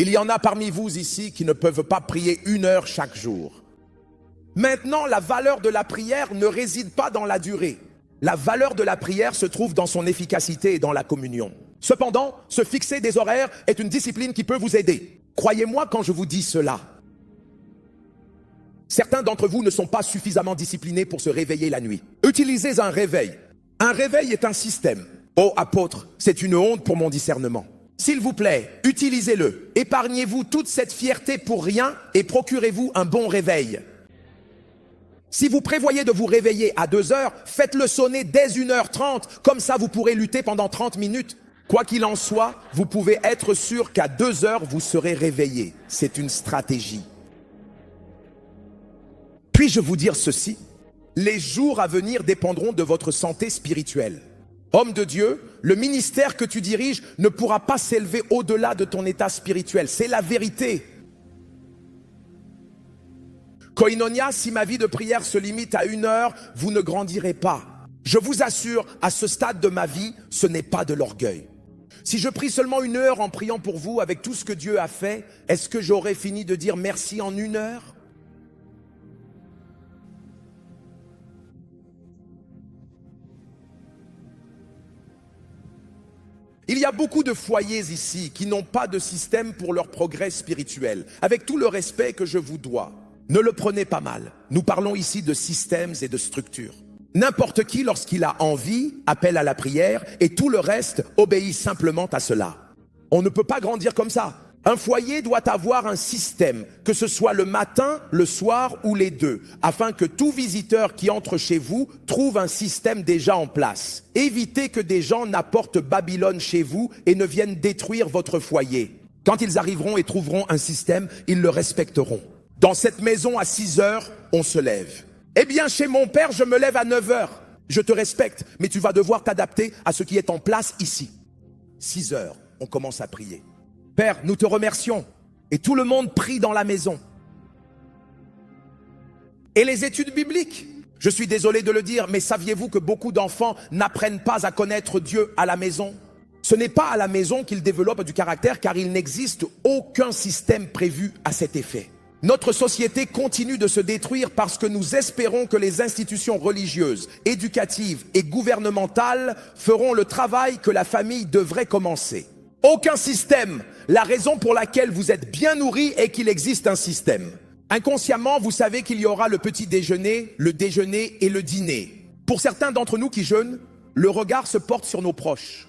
Il y en a parmi vous ici qui ne peuvent pas prier 1 heure chaque jour. Maintenant, la valeur de la prière ne réside pas dans la durée. La valeur de la prière se trouve dans son efficacité et dans la communion. Cependant, se fixer des horaires est une discipline qui peut vous aider. Croyez-moi quand je vous dis cela. Certains d'entre vous ne sont pas suffisamment disciplinés pour se réveiller la nuit. Utilisez un réveil. Un réveil est un système. Oh apôtre, c'est une honte pour mon discernement. S'il vous plaît, utilisez-le. Épargnez-vous toute cette fierté pour rien et procurez-vous un bon réveil. Si vous prévoyez de vous réveiller à 2 heures, faites-le sonner dès 1h30. Comme ça, vous pourrez lutter pendant 30 minutes. Quoi qu'il en soit, vous pouvez être sûr qu'à 2 heures, vous serez réveillé. C'est une stratégie. Puis-je vous dire ceci? Les jours à venir dépendront de votre santé spirituelle. Homme de Dieu, le ministère que tu diriges ne pourra pas s'élever au-delà de ton état spirituel. C'est la vérité. Koinonia, si ma vie de prière se limite à 1 heure, vous ne grandirez pas. Je vous assure, à ce stade de ma vie, ce n'est pas de l'orgueil. Si je prie seulement 1 heure en priant pour vous avec tout ce que Dieu a fait, est-ce que j'aurais fini de dire merci en 1 heure? Il y a beaucoup de foyers ici qui n'ont pas de système pour leur progrès spirituel. Avec tout le respect que je vous dois, ne le prenez pas mal. Nous parlons ici de systèmes et de structures. N'importe qui, lorsqu'il a envie, appelle à la prière et tout le reste obéit simplement à cela. On ne peut pas grandir comme ça. Un foyer doit avoir un système, que ce soit le matin, le soir ou les deux, afin que tout visiteur qui entre chez vous trouve un système déjà en place. Évitez que des gens n'apportent Babylone chez vous et ne viennent détruire votre foyer. Quand ils arriveront et trouveront un système, ils le respecteront. Dans cette maison à 6 heures, on se lève. Eh bien, chez mon père, je me lève à 9 heures. Je te respecte, mais tu vas devoir t'adapter à ce qui est en place ici. 6 heures, on commence à prier. Père, nous te remercions. Et tout le monde prie dans la maison. Et les études bibliques. Je suis désolé de le dire, mais saviez-vous que beaucoup d'enfants n'apprennent pas à connaître Dieu à la maison? Ce n'est pas à la maison qu'ils développent du caractère, car il n'existe aucun système prévu à cet effet. Notre société continue de se détruire parce que nous espérons que les institutions religieuses, éducatives et gouvernementales feront le travail que la famille devrait commencer. Aucun système. La raison pour laquelle vous êtes bien nourris est qu'il existe un système. Inconsciemment, vous savez qu'il y aura le petit déjeuner, le déjeuner et le dîner. Pour certains d'entre nous qui jeûnent, le regard se porte sur nos proches.